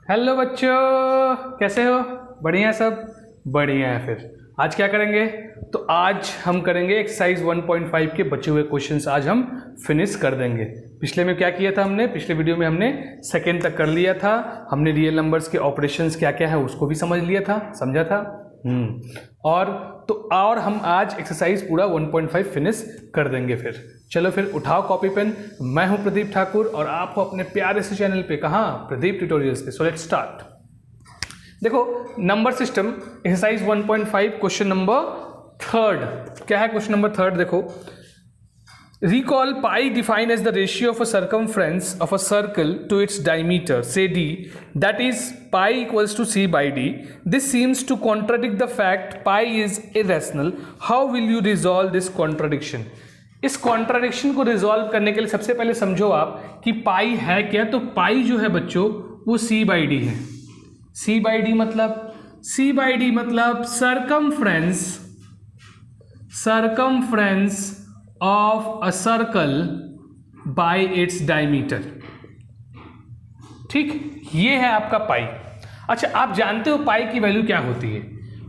Hello बच्चों, कैसे हो? बढ़िया सब? बढ़िया है। फिर आज क्या करेंगे? तो आज हम करेंगे एक्सरसाइज 1.5 के बचे हुए क्वेश्चंस आज हम फिनिश कर देंगे। पिछले में क्या किया था हमने? पिछले वीडियो में हमने सेकेंड तक कर लिया था। हमने रियल नंबर्स के ऑपरेशंस क्या क्या है उसको भी समझ लिया था, समझा था। और हम आज एक्सरसाइज पूरा 1.5 फिनिश कर देंगे। फिर चलो फिर उठाओ कॉपी पेन। मैं हूं प्रदीप ठाकुर और आप हो अपने प्यारे से चैनल पे, कहाँ? प्रदीप ट्यूटोरियल्स पे। So let's start. देखो, number system exercise 1.5 question number third. क्या है क्वेश्चन नंबर थर्ड? देखो, recall pi defined as the ratio of a circumference of a circle to its diameter, say d, that is pi equals to c by d. This seems to contradict the fact pi is irrational. How will you resolve this contradiction? इस contradiction को resolve करने के लिए सबसे पहले समझो आप कि पाई है क्या। तो पाई जो है बच्चों वो c बाई डी है। c बाई डी मतलब circumference of a circle by its diameter। ठीक, ये है आपका पाई। अच्छा, आप जानते हो पाई की वैल्यू क्या होती है?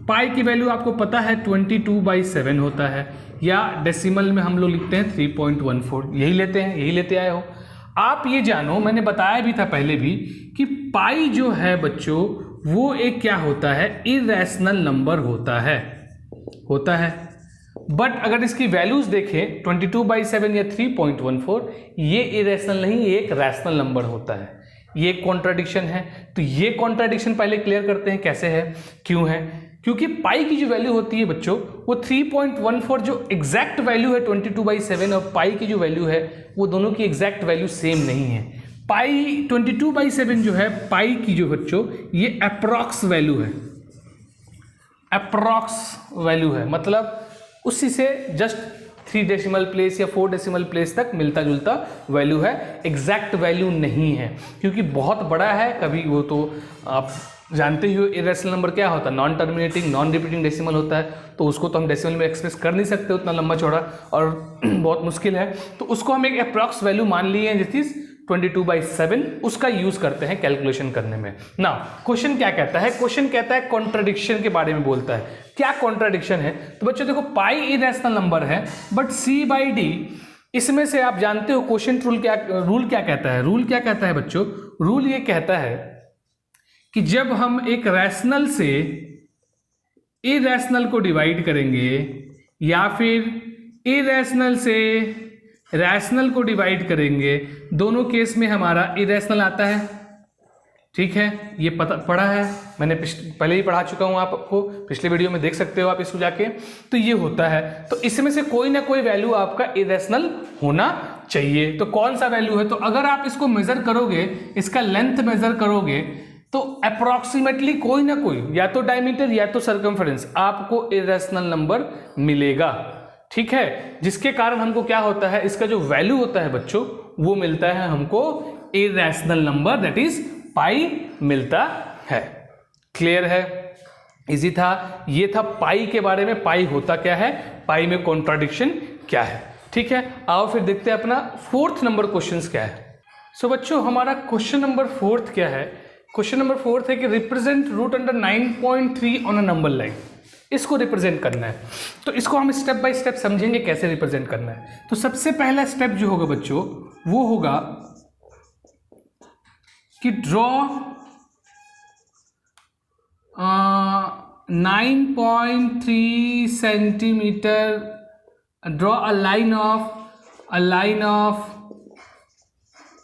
पाई की वैल्यू आपको पता है 22/7 होता है, या डेसिमल में हम लोग लिखते हैं 3.14। यही लेते आए हो आप। ये जानो, मैंने बताया भी था पहले भी कि पाई जो है बच्चों वो एक क्या होता है? इरेशनल नंबर होता है। बट अगर इसकी वैल्यूज देखें 22/7 या 3.14, ये इरेशनल नहीं, ये एक रैशनल नंबर होता है। ये कॉन्ट्राडिक्शन है। तो ये कॉन्ट्राडिक्शन पहले क्लियर करते हैं कैसे है, क्यों है। क्योंकि पाई की जो वैल्यू होती है बच्चों वो 3.14 जो एग्जैक्ट वैल्यू है 22/7, और पाई की जो वैल्यू है वो दोनों की एग्जैक्ट वैल्यू सेम नहीं है। पाई 22/7 जो है पाई की जो बच्चों ये अप्रॉक्स वैल्यू है, मतलब उसी से जस्ट 3 डेसिमल प्लेस या 4 डेसिमल प्लेस तक मिलता जुलता वैल्यू है, एग्जैक्ट वैल्यू नहीं है। क्योंकि बहुत बड़ा है, कभी वो तो आप जानते ही हो इरेशनल नंबर क्या होता है, non terminating non repeating decimal होता है। तो उसको तो हम डेसिमल में एक्सप्रेस कर नहीं सकते उतना लंबा चौड़ा, और बहुत मुश्किल है। तो उसको हम एक अप्रॉक्स वैल्यू मान लिए हैं, जिस 22/7 उसका यूज करते हैं कैलकुलेशन करने में। ना क्वेश्चन क्या कहता है? क्वेश्चन कहता है कॉन्ट्राडिक्शन के बारे में बोलता है। क्या कॉन्ट्राडिक्शन है? तो बच्चों देखो, पाई इरेशनल नंबर है बट c बाई डी, इसमें से आप जानते हो क्वेश्चन रूल क्या कहता है? रूल क्या कहता है बच्चों? रूल ये कहता है कि जब हम एक रैशनल से इरेशनल को डिवाइड करेंगे या फिर इरेशनल से रैशनल को डिवाइड करेंगे, दोनों केस में हमारा इरेशनल आता है। ठीक है, ये पढ़ा है मैंने, पहले ही पढ़ा चुका हूं आपको, पिछले वीडियो में देख सकते हो आप इसको जाके। तो ये होता है, तो इसमें से कोई ना कोई वैल्यू आपका इरेशनल होना चाहिए। तो कौन सा वैल्यू है? तो अगर आप इसको मेजर करोगे, इसका लेंथ मेजर करोगे, तो अप्रोक्सीमेटली कोई ना कोई, या तो डायमीटर या तो सर्कमफरेंस, आपको इरेशनल नंबर मिलेगा। ठीक है, जिसके कारण हमको क्या होता है, इसका जो वैल्यू होता है बच्चों वो मिलता है हमको irrational number, that is pi मिलता है। क्लियर है? इजी था। ये था पाई के बारे में, पाई होता क्या है, पाई में कॉन्ट्राडिक्शन क्या है। ठीक है, आओ फिर देखते हैं अपना फोर्थ नंबर क्वेश्चन क्या है। सो बच्चों, हमारा क्वेश्चन नंबर फोर्थ क्या है? क्वेश्चन नंबर फोर्थ है कि represent root under 9.3 on a number line. इसको रिप्रेजेंट करना है, तो इसको हम स्टेप बाय स्टेप समझेंगे कैसे रिप्रेजेंट करना है। तो सबसे पहला स्टेप जो होगा बच्चों वो होगा कि draw 9.3 centimetre, draw a line of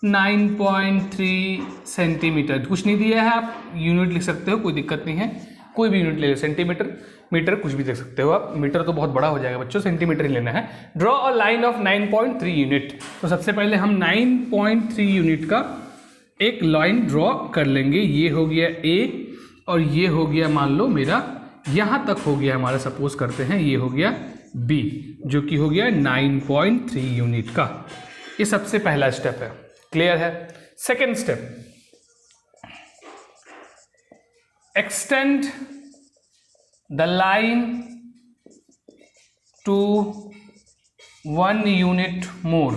9.3 centimetre. कुछ नहीं दिया है, आप यूनिट लिख सकते हो, कोई दिक्कत नहीं है, कोई भी यूनिट ले लो, सेंटीमीटर मीटर कुछ भी देख सकते हो आप। मीटर तो बहुत बड़ा हो जाएगा बच्चों, सेंटीमीटर ही लेना है। Draw a line of 9.3 unit. तो सबसे पहले हम 9.3 यूनिट का एक लाइन ड्रॉ कर लेंगे। ये हो गया ए, और ये हो गया मान लो मेरा यहाँ तक हो गया हमारा, सपोज करते हैं ये हो गया बी, जो कि हो गया 9.3 यूनिट का। ये सबसे पहला स्टेप है। क्लियर है? Second step, extend the line to 1 unit more.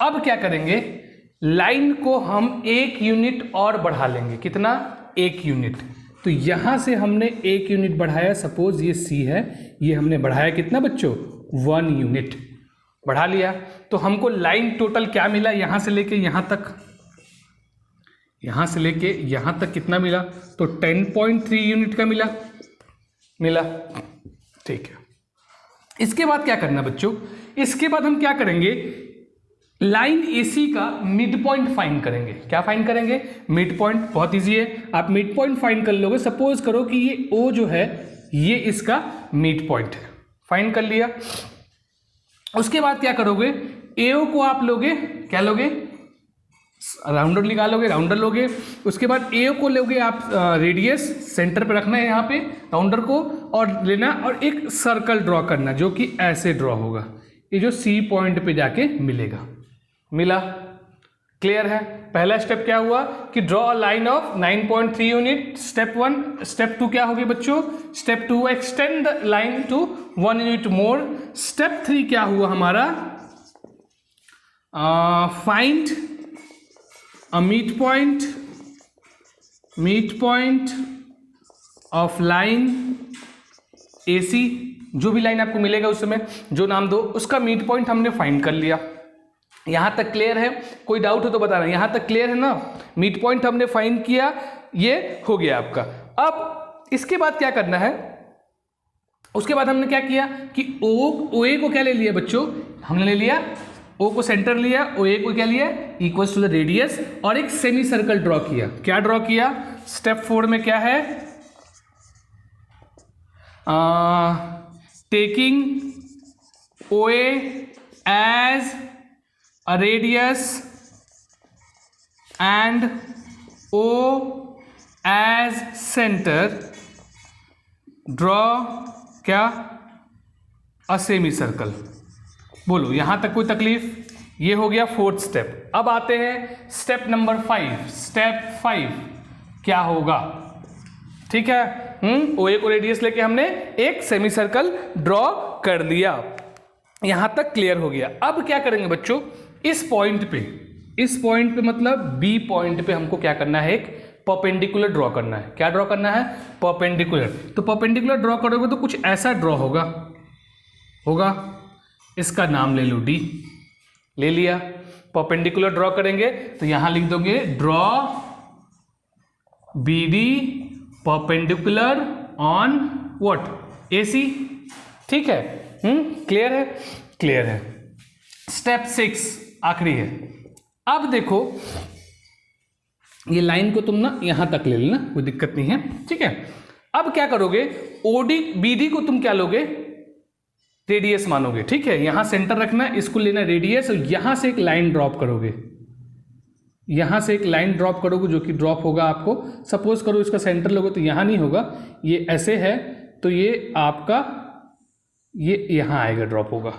अब क्या करेंगे, लाइन को हम 1 यूनिट और बढ़ा लेंगे। कितना? 1 यूनिट। तो यहां से हमने 1 यूनिट बढ़ाया, सपोज ये सी है, ये हमने बढ़ाया कितना बच्चों? 1 यूनिट बढ़ा लिया। तो हमको लाइन टोटल क्या मिला? यहां से लेके यहां तक, यहां से लेके यहां तक कितना मिला? तो 10.3 यूनिट का मिला। ठीक है। इसके बाद क्या करना बच्चों? इसके बाद हम क्या करेंगे? लाइन AC का मिड पॉइंट फाइंड करेंगे। क्या फाइंड करेंगे? Mid point. बहुत इजी है, आप मिड पॉइंट फाइंड कर लोगे। सपोज करो कि ये O जो है ये इसका मिड पॉइंट है, फाइंड कर लिया। उसके बाद क्या करोगे? AO को आप लोगे, क्या लोगे? राउंडर निकालोगे, राउंडर लोगे। उसके बाद AO को लोगे आप, रेडियस सेंटर पे रखना है यहाँ पे राउंडर को, और लेना और एक सर्कल ड्रॉ करना जो कि ऐसे ड्रॉ होगा, ये जो C पॉइंट पे जाके मिलेगा। मिला? क्लियर है? पहला स्टेप क्या हुआ कि draw a line of 9.3 unit, step 1। Step 2 क्या हो गया बच्चों? Step 2 extend the line to 1 unit more. Step 3 क्या हुआ हमारा? Find a mid point of line AC। जो भी लाइन आपको मिलेगा उस समय जो नाम दो, उसका मिड पॉइंट हमने फाइंड कर लिया। यहां तक क्लियर है? कोई डाउट हो तो बताना। यहां तक क्लियर है ना? मिड पॉइंट हमने फाइंड किया, ये हो गया आपका। अब इसके बाद क्या करना है? उसके बाद हमने क्या किया कि OA को क्या ले लिया बच्चों? हमने ले लिया O को सेंटर लिया, OA को क्या लिया? इक्वल्स टू द रेडियस, और एक सेमी सर्कल ड्रॉ किया। क्या ड्रॉ किया? स्टेप 4 में क्या है? Taking OA as a radius and O as center, draw क्या? a semicircle। बोलो यहां तक कोई तकलीफ? ये हो गया 4th स्टेप। अब आते हैं स्टेप नंबर 5। स्टेप 5 क्या होगा? ठीक है, OA को रेडियस लेके हमने एक सेमी सर्कल ड्रॉ कर दिया। यहां तक क्लियर हो गया। अब क्या करेंगे बच्चों? इस पॉइंट पे मतलब B पॉइंट पे हमको क्या करना है? एक परपेंडिकुलर ड्रॉ करना है। क्या ड्रॉ करना है? परपेंडिकुलर। तो परपेंडिकुलर ड्रॉ करोगे तो कुछ ऐसा ड्रॉ होगा। इसका नाम ले लो D। ले लिया। परपेंडिकुलर ड्रॉ करेंगे तो यहां लिख दोगे draw BD perpendicular on what? AC। ठीक है, क्लियर है? क्लियर है। स्टेप 6 आखिरी है। अब देखो ये लाइन को तुम ना यहां तक ले लेना, कोई दिक्कत नहीं है। ठीक है, अब क्या करोगे? BD को तुम क्या लोगे? रेडियस मानोगे। ठीक है, यहां सेंटर रखना, इसको लेना रेडियस, और यहां से एक लाइन ड्रॉप करोगे। यहां से एक लाइन ड्रॉप करोगे जो कि ड्रॉप होगा आपको, सपोज करो इसका सेंटर लोगे तो यहां नहीं होगा, ये ऐसे है, तो ये आपका ये यहां आएगा, ड्रॉप होगा।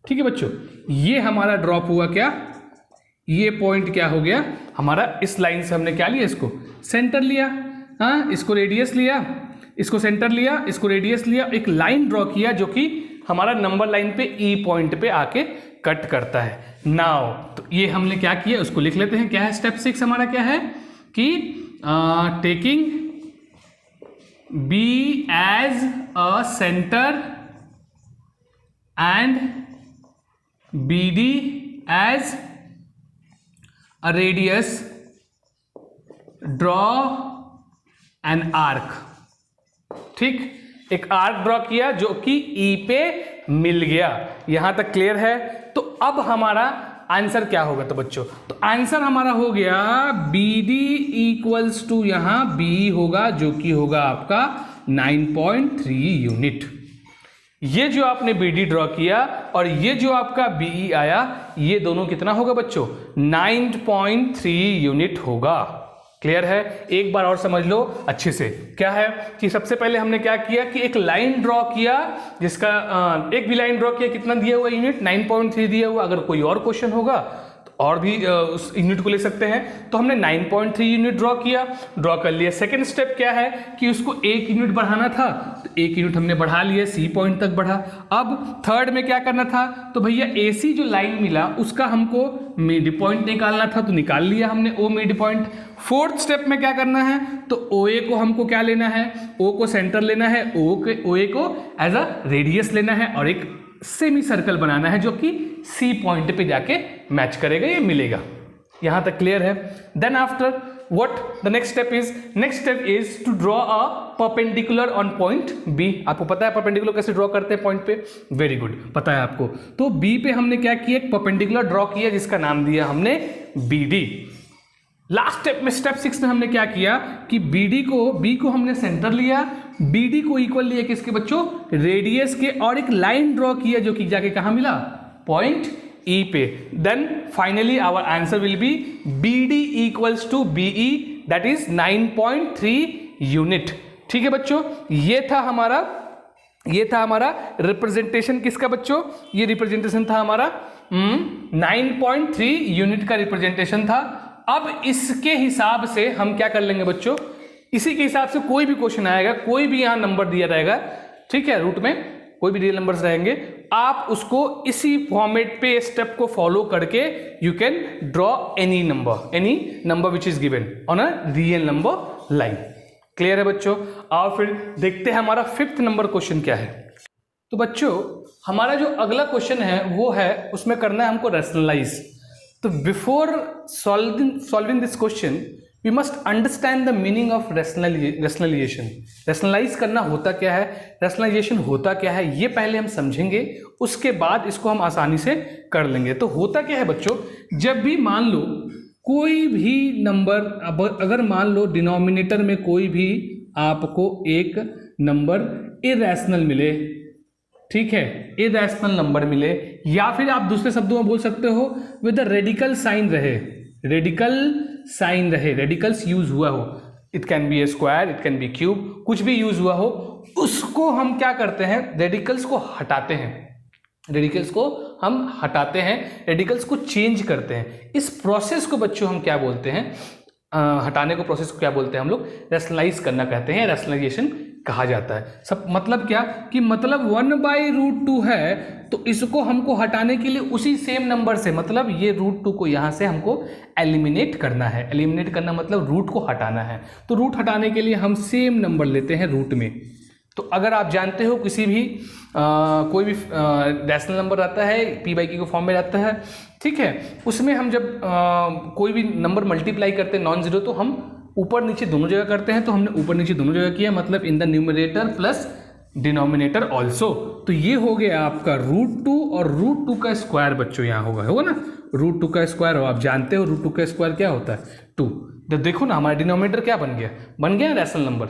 ठीक है बच्चों, ये हमारा ड्रॉप हुआ क्या? ये पॉइंट क्या हो गया हमारा? इस लाइन से हमने क्या लिया? इसको सेंटर लिया, हाँ, इसको रेडियस लिया, इसको सेंटर लिया, इसको रेडियस लिया, एक लाइन ड्रॉ किया जो कि हमारा नंबर लाइन पे E पॉइंट पे आके कट करता है। नाउ तो ये हमने क्या किया उसको लिख लेते हैं। क्या है स्टेप 6 हमारा? क्या है कि taking B as a centre and BD as a radius, draw an arc। ठीक, एक आर्क ड्रॉ किया जो कि E पे मिल गया। यहां तक क्लियर है? तो अब हमारा आंसर क्या होगा? तो बच्चों तो आंसर हमारा हो गया BD इक्वल्स टू यहां B होगा जो कि होगा आपका 9.3 यूनिट। ये जो आपने BD ड्रॉ किया और ये जो आपका BE आया, ये दोनों कितना होगा बच्चों? 9.3 यूनिट होगा। क्लियर है? एक बार और समझ लो अच्छे से। क्या है कि सबसे पहले हमने क्या किया कि एक लाइन ड्रॉ किया, जिसका एक भी लाइन ड्रॉ किया, कितना दिया हुआ यूनिट? 9.3 दिया हुआ। अगर कोई और क्वेश्चन होगा तो और भी उस यूनिट को ले सकते हैं। तो हमने 9.3 यूनिट ड्रॉ कर लिया। सेकेंड स्टेप क्या है कि उसको 1 यूनिट बढ़ाना था, तो 1 यूनिट हमने बढ़ा लिया, सी पॉइंट तक बढ़ा। अब थर्ड में क्या करना था, तो भैया AC जो लाइन मिला उसका हमको मिड पॉइंट निकालना था, तो निकाल लिया हमने ओ मिड पॉइंट। फोर्थ स्टेप में क्या करना है, तो OA को हमको क्या लेना है, O को सेंटर लेना है, OA को एज अ रेडियस लेना है और एक सेमी सर्कल बनाना है जो कि सी पॉइंट पे जाके मैच करेगा, ये मिलेगा। यहां तक क्लियर है। Then after what the next step is to draw a perpendicular on point B. आपको पता है परपेंडिकुलर कैसे ड्रॉ करते हैं पॉइंट पे, वेरी गुड, पता है आपको। तो बी पे हमने क्या किया, एक परपेंडिकुलर ड्रॉ किया जिसका नाम दिया हमने BD। लास्ट स्टेप में स्टेप 6 में हमने क्या किया कि बी को हमने सेंटर लिया, BD को इक्वल लिया किसके बच्चों, रेडियस के, और एक लाइन ड्रॉ किया जो कि जाके कहां मिला, पॉइंट E पे। Then finally our answer will be BD equals to BE, that is 9.3 unit. ठीक है बच्चों, ये था हमारा रिप्रेजेंटेशन किसका बच्चों, ये रिप्रेजेंटेशन था हमारा 9.3 यूनिट का रिप्रेजेंटेशन था। अब इसके हिसाब से हम क्या कर लेंगे बच्चों, इसी के हिसाब से कोई भी क्वेश्चन आएगा, कोई भी यहां नंबर दिया रहेगा, ठीक है, रूट में कोई भी रियल नंबर्स रहेंगे, आप उसको इसी फॉर्मेट पे स्टेप को फॉलो करके you can draw any number which is given on a real number line. Clear है बच्चों। और फिर देखते हैं हमारा 5th नंबर क्वेश्चन क्या है। तो बच्चों हमारा जो अगला क्वेश्चन है वो है, उसमें करना है हमको रैशनलाइज। तो before solving this question we must understand the meaning of rationalisation. Rationalise करना होता क्या है, रैशनलाइजेशन होता क्या है, ये पहले हम समझेंगे, उसके बाद इसको हम आसानी से कर लेंगे। तो होता क्या है बच्चों, जब भी मान लो कोई भी नंबर, अगर मान लो डिनोमिनेटर में कोई भी आपको एक नंबर इरैशनल मिले, ठीक है, इरैशनल नंबर मिले, या फिर आप दूसरे शब्दों में बोल सकते हो विद द रेडिकल साइन रहे, रेडिकल्स यूज हुआ हो, it can be A square, it can be cube, कुछ भी यूज हुआ हो, उसको हम क्या करते हैं, रेडिकल्स को हटाते हैं, रेडिकल्स को चेंज करते हैं। इस प्रोसेस को बच्चों हम क्या बोलते हैं, हटाने को प्रोसेस को क्या बोलते हैं हम लोग, रैशनलाइज करना कहते हैं, रैशनलाइजेशन कहा जाता है। सब मतलब क्या कि मतलब 1/√2 है, तो इसको हमको हटाने के लिए उसी सेम नंबर से, मतलब ये √2 को यहाँ से हमको एलिमिनेट करना है। एलिमिनेट करना मतलब रूट को हटाना है। तो रूट हटाने के लिए हम सेम नंबर लेते हैं रूट में। तो अगर आप जानते हो किसी भी कोई भी रैशनल नंबर आता है p/q के फॉर्म में रहता है, ठीक है, उसमें हम जब कोई भी नंबर मल्टीप्लाई करते हैं नॉन जीरो, तो हम ऊपर नीचे दोनों जगह करते हैं। तो हमने ऊपर नीचे दोनों जगह किया, मतलब in the numerator plus denominator also. तो ये हो गया आपका √2 और √2 का स्क्वायर बच्चों यहाँ होगा ना, √2 का स्क्वायर हो, आप जानते हो √2 का स्क्वायर क्या होता है 2। तो देखो ना हमारा डिनोमिनेटर क्या बन गया रैशनल नंबर,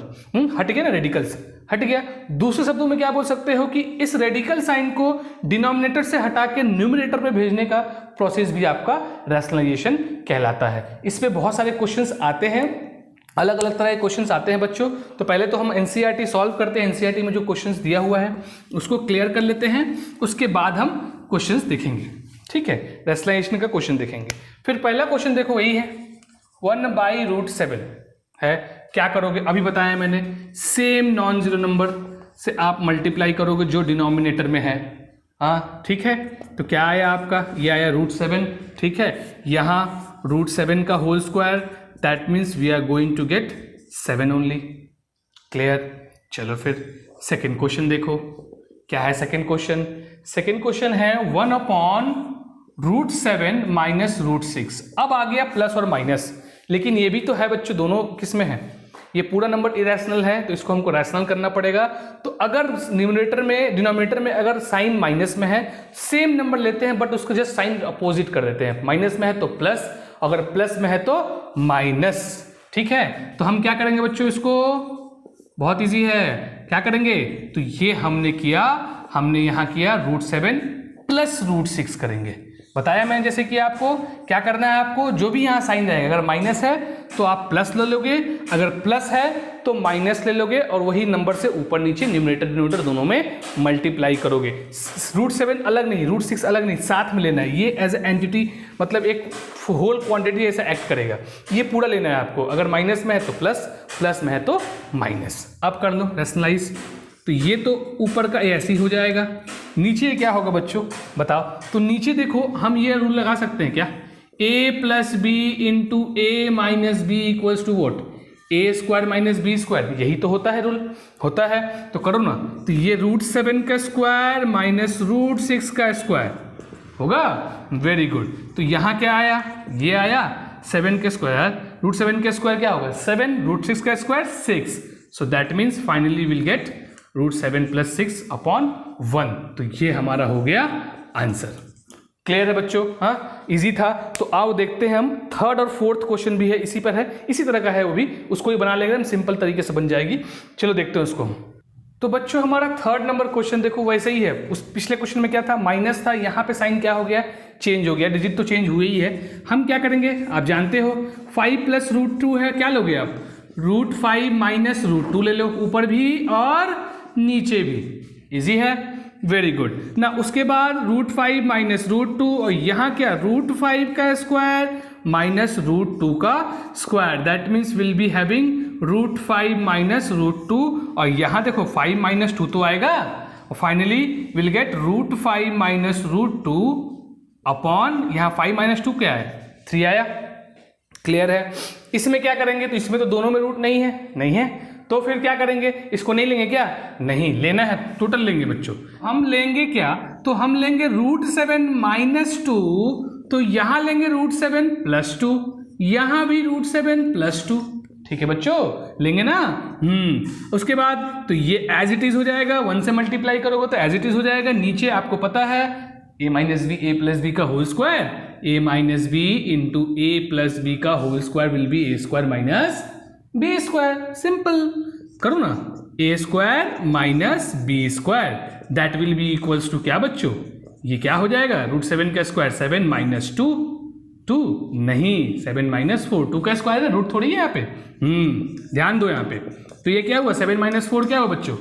हट गया ना, रेडिकल्स हट गया। दूसरे शब्दों में क्या बोल सकते हो कि इस रेडिकल साइन को डिनोमिनेटर से हटा के न्यूमरेटर पे भेजने का प्रोसेस भी आपका रैशनलाइजेशन कहलाता है। इस पे बहुत सारे क्वेश्चंस आते हैं, अलग अलग तरह के क्वेश्चंस आते हैं बच्चों। तो पहले तो हम एनसीईआरटी सॉल्व करते हैं, एनसीईआरटी में जो क्वेश्चंस दिया हुआ है उसको क्लियर कर लेते हैं, उसके बाद हम क्वेश्चंस देखेंगे, ठीक है, रैशनलाइजेशन का क्वेश्चन देखेंगे। फिर पहला क्वेश्चन देखो वही है, 1/√7 है। क्या करोगे, अभी बताया मैंने, सेम नॉन जीरो नंबर से आप मल्टीप्लाई करोगे जो डिनोमिनेटर में है, हाँ ठीक है। तो क्या आया आपका, ये आया √7, ठीक है, यहाँ √7 का whole square, that means we are going to get 7 only. Clear. चलो फिर सेकेंड क्वेश्चन देखो, क्या है सेकेंड क्वेश्चन। सेकेंड क्वेश्चन है 1/√7 माइनस √6। अब आ गया प्लस और माइनस, लेकिन ये भी तो है बच्चों, दोनों किस में है, ये पूरा नंबर इरेशनल है, तो इसको हमको रैशनल करना पड़ेगा। तो अगर डिनोमिनेटर में अगर साइन माइनस में है, सेम नंबर लेते हैं बट उसको जस्ट साइन अपोजिट कर देते हैं, माइनस में है तो प्लस, अगर प्लस में है तो माइनस, ठीक है। तो हम क्या करेंगे बच्चों, इसको बहुत इजी है, क्या करेंगे, तो ये हमने यहाँ किया √7 प्लस √6 करेंगे। बताया मैंने जैसे कि आपको क्या करना है, आपको जो भी यहाँ साइन रहेगा, अगर माइनस है तो आप प्लस ले लोगे, अगर प्लस है तो माइनस ले लोगे और वही नंबर से ऊपर नीचे न्यूमरेटर डिनोमिनेटर दोनों में मल्टीप्लाई करोगे। √7 अलग नहीं, √6 अलग नहीं, साथ में लेना है। ये एज ए एंटिटी मतलब एक होल क्वांटिटी ऐसा एक्ट करेगा, ये पूरा लेना है आपको। अगर माइनस में है तो प्लस, प्लस में है तो माइनस। अब कर लो रैशनलाइज। तो ये तो ऊपर का ऐसे ही हो जाएगा, नीचे क्या होगा बच्चों बताओ। तो नीचे देखो हम ये रूल लगा सकते हैं क्या, a + b × a - b = what, a² - b², यही तो होता है रूल, होता है तो करो ना। तो ये √7 का स्क्वायर माइनस √6 का स्क्वायर होगा, वेरी गुड। तो यहाँ क्या आया, ये आया 7 का स्क्वायर, √7 का स्क्वायर क्या होगा 7, √6 का square 6, so that means finally will get √7 + 6 / 1। तो ये हमारा हो गया आंसर। क्लियर है बच्चों, हाँ इजी था। तो आओ देखते हैं हम थर्ड और फोर्थ क्वेश्चन भी है इसी पर है, इसी तरह का है वो भी, उसको ही बना लेंगे हम, सिंपल तरीके से बन जाएगी। चलो देखते हैं उसको हम। तो बच्चों हमारा थर्ड नंबर क्वेश्चन देखो वैसे ही है, उस पिछले क्वेश्चन में क्या था माइनस था, यहाँ पे साइन क्या हो गया चेंज हो गया, डिजिट तो चेंज हुई ही है। हम क्या करेंगे आप जानते हो, 5 + √2 है, क्या लोगे आप √5 - √2 ले लो, ऊपर भी और नीचे भी, इजी है, वेरी गुड ना। उसके बाद √5 - √2 और यहाँ क्या √5 का स्क्वायर माइनस √2 का square, that means will be having √5 - √2 और यहाँ देखो 5 - 2 तो आएगा और फाइनली विल गेट √5 - √2 अपॉन यहाँ 5 - 2 क्या है 3 आया। क्लियर है। इसमें क्या करेंगे, तो इसमें तो दोनों में रूट नहीं है, नहीं है तो फिर क्या करेंगे, इसको नहीं लेंगे क्या, नहीं लेना है, टोटल लेंगे बच्चों। हम लेंगे क्या, तो हम लेंगे √7 - 2, तो यहां लेंगे √7 + 2, यहां भी √7 + 2, ठीक है बच्चों लेंगे ना। उसके बाद तो ये एज इट इज हो जाएगा, 1 से मल्टीप्लाई करोगे तो एज इट इज हो जाएगा। नीचे आपको पता है a - b a + b का whole square, a - b × a + b का whole square will be a² - b², simple करो ना, a² - b², that will be equals to क्या बच्चों, ये क्या हो जाएगा √7 का स्क्वायर 7 - 2 2 नहीं 7 - 4, 2 का स्क्वायर है, रूट थोड़ी है यहाँ पे, ध्यान दो यहाँ पे। तो ये क्या हुआ 7 - 4 क्या हुआ बच्चों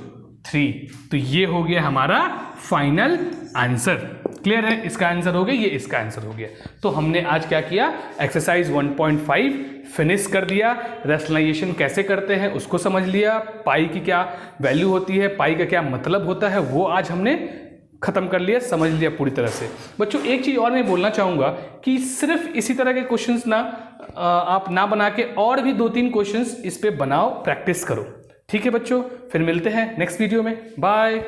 3, तो ये हो गया हमारा फाइनल आंसर। क्लियर है, इसका आंसर हो गया, ये इसका आंसर हो गया। तो हमने आज क्या किया, एक्सरसाइज 1.5 फिनिश कर दिया, रैशनलाइजेशन कैसे करते हैं उसको समझ लिया, पाई की क्या वैल्यू होती है, पाई का क्या मतलब होता है वो आज हमने खत्म कर लिया, समझ लिया पूरी तरह से। बच्चों एक चीज़ और मैं बोलना चाहूँगा कि सिर्फ इसी तरह के क्वेश्चंस ना आप ना बना के और भी 2-3 क्वेश्चंस इस पे बनाओ, प्रैक्टिस करो, ठीक है बच्चों। फिर मिलते हैं नेक्स्ट वीडियो में, बाय।